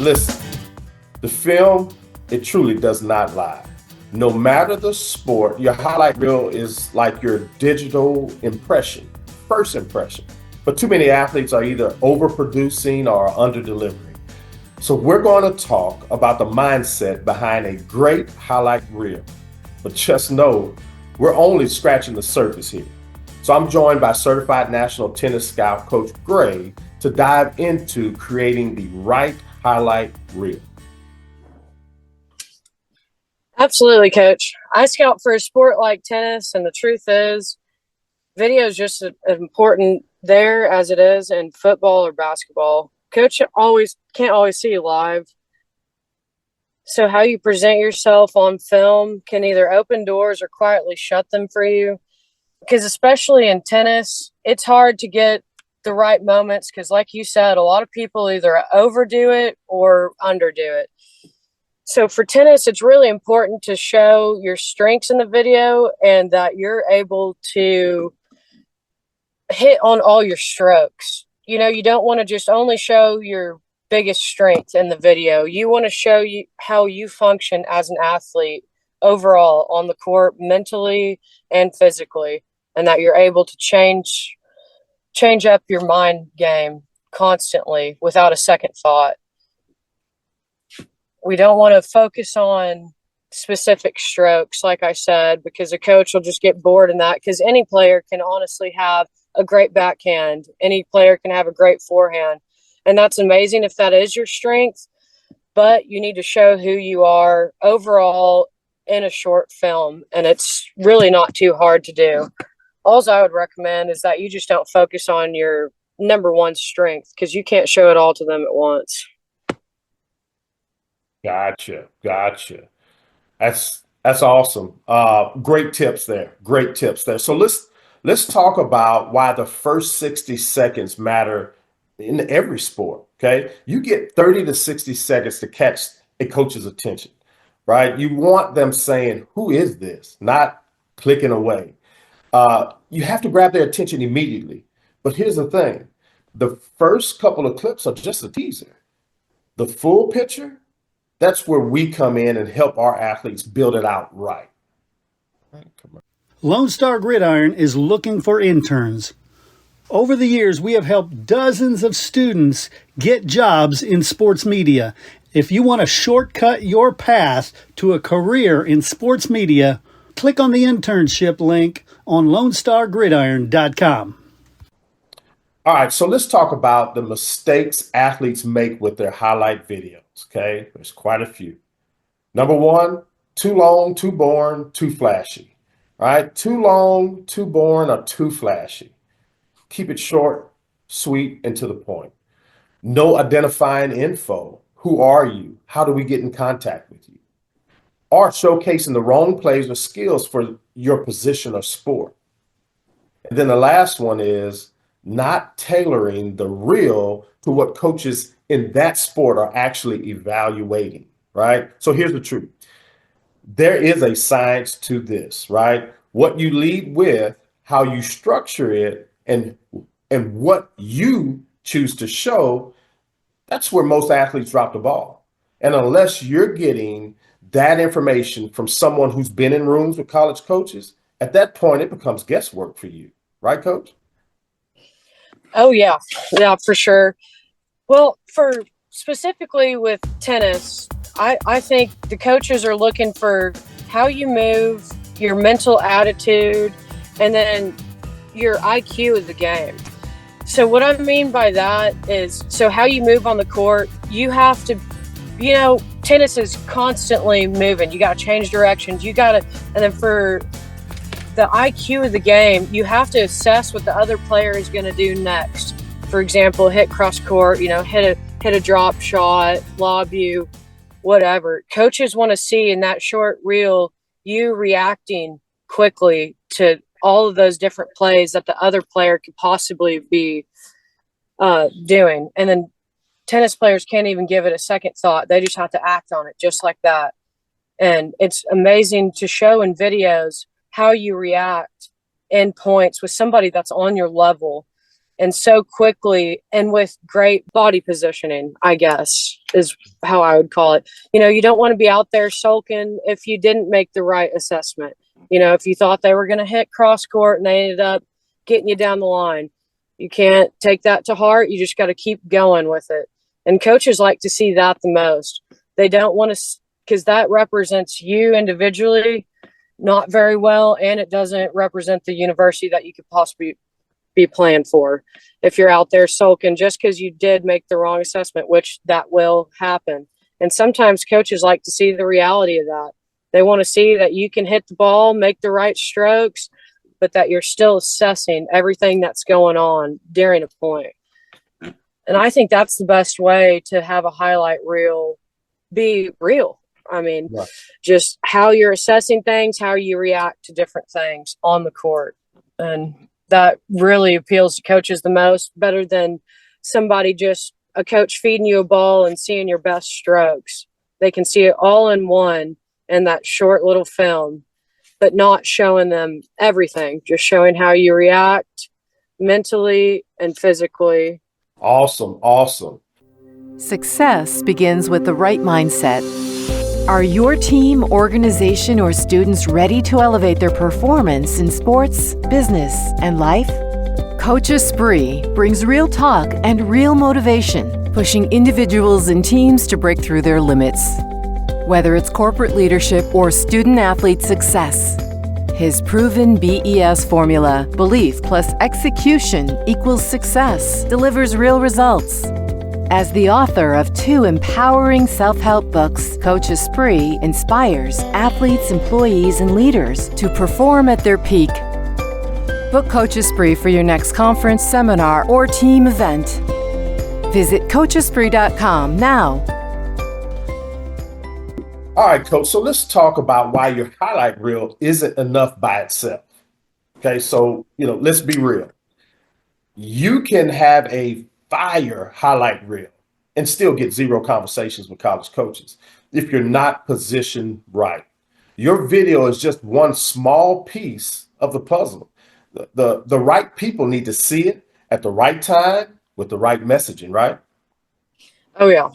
Listen, the film, it truly does not lie. No matter the sport, your highlight reel is like your digital impression, first impression. But too many athletes are either overproducing or under-delivering. So we're going to talk about the mindset behind a great highlight reel. But just know, we're only scratching the surface here. So I'm joined by certified national tennis scout Coach Gray to dive into creating the right highlight reel. Absolutely, Coach. I scout for a sport like tennis, and the truth is, video is just as important there as it is in football or basketball. Coach always can't always see you live, so how you present yourself on film can either open doors or quietly shut them for you. Because especially in tennis, it's hard to get the right moments because, like you said, a lot of people either overdo it or underdo it. So for tennis, it's really important to show your strengths in the video and that you're able to hit on all your strokes. You know, you don't want to just only show your biggest strength in the video. You want to show you how you function as an athlete overall on the court, mentally and physically, and that you're able to change up your mind game constantly without a second thought. We don't want to focus on specific strokes, like I said, because a coach will just get bored in that, because any player can honestly have a great backhand. Any player can have a great forehand. And that's amazing if that is your strength, but you need to show who you are overall in a short film. And it's really not too hard to do. All I would recommend is that you just don't focus on your number one strength, because you can't show it all to them at once. Gotcha. That's awesome. Great tips there. Great tips there. So let's talk about why the first 60 seconds matter in every sport. Okay. You get 30 to 60 seconds to catch a coach's attention, right? You want them saying, "Who is this?" Not clicking away. You have to grab their attention immediately. But here's the thing. The first couple of clips are just a teaser. The full picture, that's where we come in and help our athletes build it out right. Lone Star Gridiron is looking for interns. Over the years, we have helped dozens of students get jobs in sports media. If you want to shortcut your path to a career in sports media, click on the internship link on LoneStarGridiron.com. All right, so let's talk about the mistakes athletes make with their highlight videos, okay? There's quite a few. Number one, too long, too boring, too flashy, right? Too long, too boring, or too flashy. Keep it short, sweet, and to the point. No identifying info. Who are you? How do we get in contact with you? Or showcasing the wrong plays or skills for your position or sport. And then the last one is not tailoring the reel to what coaches in that sport are actually evaluating, right? So here's the truth. There is a science to this, right? What you lead with, how you structure it, and what you choose to show, that's where most athletes drop the ball. And unless you're getting that information from someone who's been in rooms with college coaches, at that point, it becomes guesswork for you. Right, Coach? Oh, yeah. Yeah, for sure. Well, for specifically with tennis, I think the coaches are looking for how you move, your mental attitude, and then your IQ of the game. So what I mean by that is, so how you move on the court, you have to, tennis is constantly moving. You got to change directions. And then for the IQ of the game, you have to assess what the other player is going to do next. For example, hit cross court, hit a drop shot, lob you, whatever. Coaches want to see in that short reel you reacting quickly to all of those different plays that the other player could possibly be doing. And then tennis players can't even give it a second thought. They just have to act on it just like that. And it's amazing to show in videos how you react in points with somebody that's on your level. and so quickly and with great body positioning, I guess, is how I would call it. You don't want to be out there sulking if you didn't make the right assessment. If you thought they were going to hit cross court and they ended up getting you down the line, you can't take that to heart. You just got to keep going with it. And coaches like to see that the most. They don't want to, because that represents you individually not very well, and it doesn't represent the university that you could possibly be playing for. If you're out there sulking just because you did make the wrong assessment, which that will happen. And sometimes coaches like to see the reality of that. They want to see that you can hit the ball, make the right strokes, but that you're still assessing everything that's going on during a point. And I think that's the best way to have a highlight reel be real. I mean, Right. Just how you're assessing things, how you react to different things on the court. And that really appeals to coaches the most, better than a coach feeding you a ball and seeing your best strokes. They can see it all in one in that short little film, but not showing them everything, just showing how you react mentally and physically. Awesome. Awesome. Success begins with the right mindset. Are your team, organization, or students ready to elevate their performance in sports, business, and life? Coach Esprit brings real talk and real motivation, pushing individuals and teams to break through their limits. Whether it's corporate leadership or student-athlete success, his proven BES formula, belief plus execution equals success, delivers real results. As the author of 2 empowering self-help books, Coach Esprit inspires athletes, employees, and leaders to perform at their peak. Book Coach Esprit for your next conference, seminar, or team event. Visit CoachEsprit.com now. All right, Coach. So let's talk about why your highlight reel isn't enough by itself. Okay, so, let's be real. You can have a fire highlight reel and still get 0 conversations with college coaches if you're not positioned right. Your video is just one small piece of the puzzle. The right people need to see it at the right time with the right messaging, right? Oh, yeah.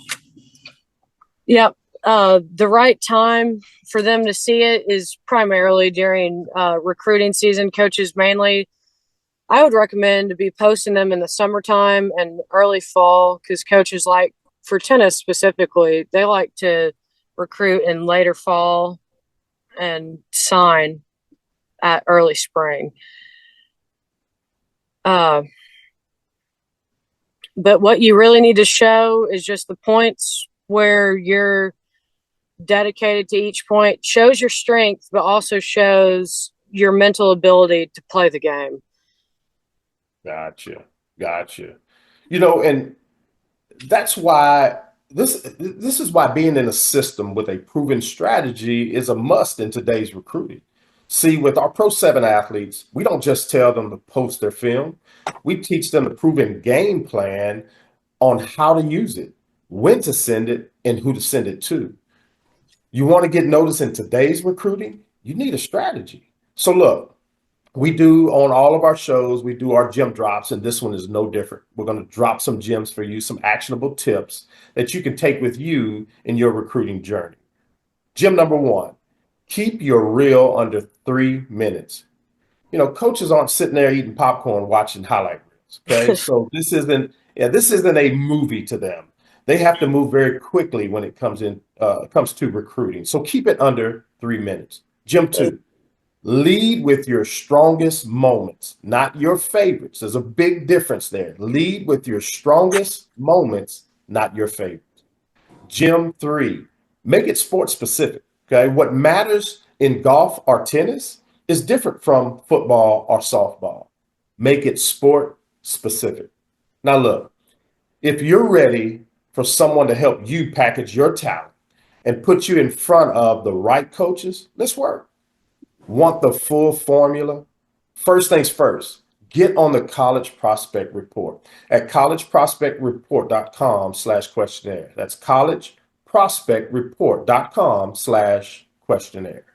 Yep. The right time for them to see it is primarily during recruiting season. Coaches mainly, I would recommend to be posting them in the summertime and early fall, because coaches like, for tennis specifically, they like to recruit in later fall and sign at early spring. But what you really need to show is just the points where you're dedicated to each point. Shows your strength, but also shows your mental ability to play the game. Gotcha. And that's why this is why being in a system with a proven strategy is a must in today's recruiting. See, with our Pro 7 athletes, we don't just tell them to post their film. We teach them a proven game plan on how to use it, when to send it, and who to send it to. You want to get noticed in today's recruiting? You need a strategy. So look, we do on all of our shows, we do our gem drops, and this one is no different. We're going to drop some gems for you, some actionable tips that you can take with you in your recruiting journey. Gem number 1, keep your reel under 3 minutes. Coaches aren't sitting there eating popcorn watching highlight reels. Okay, so this isn't a movie to them. They have to move very quickly when it comes to recruiting. So keep it under 3 minutes. Gem 2, lead with your strongest moments, not your favorites. There's a big difference there. Lead with your strongest moments, not your favorites. Gem 3, make it sports specific. Okay, what matters in golf or tennis is different from football or softball. Make it sport specific. Now look, if you're ready for someone to help you package your talent and put you in front of the right coaches, let's work. Want the full formula? First things first, get on the College Prospect Report at collegeprospectreport.com/questionnaire. That's collegeprospectreport.com/questionnaire.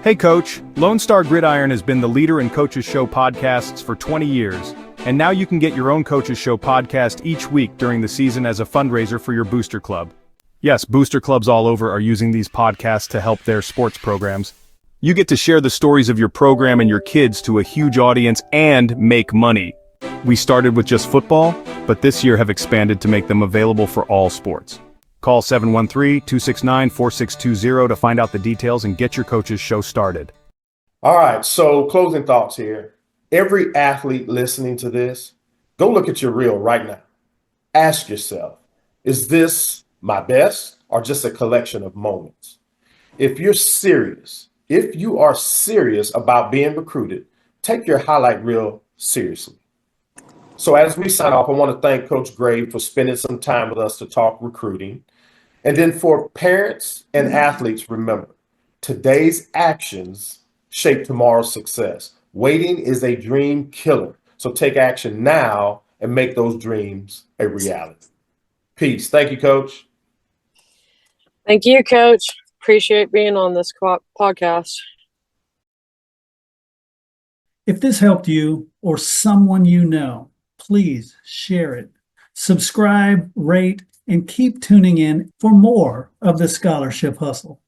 Hey Coach, Lone Star Gridiron has been the leader in Coach's Show podcasts for 20 years. And now you can get your own Coaches Show podcast each week during the season as a fundraiser for your booster club. Yes, booster clubs all over are using these podcasts to help their sports programs. You get to share the stories of your program and your kids to a huge audience and make money. We started with just football, but this year have expanded to make them available for all sports. Call 713-269-4620 to find out the details and get your Coaches Show started. All right, so closing thoughts here. Every athlete listening to this, go look at your reel right now. Ask yourself, is this my best or just a collection of moments? If you are serious about being recruited, take your highlight reel seriously. So as we sign off, I want to thank Coach Gray for spending some time with us to talk recruiting. And then for parents and athletes, remember, today's actions shape tomorrow's success. Waiting is a dream killer. So take action now and make those dreams a reality. Peace. Thank you, Coach. Thank you, Coach. Appreciate being on this podcast. If this helped you or someone you know, please share it. Subscribe, rate, and keep tuning in for more of the Scholarship Hustle.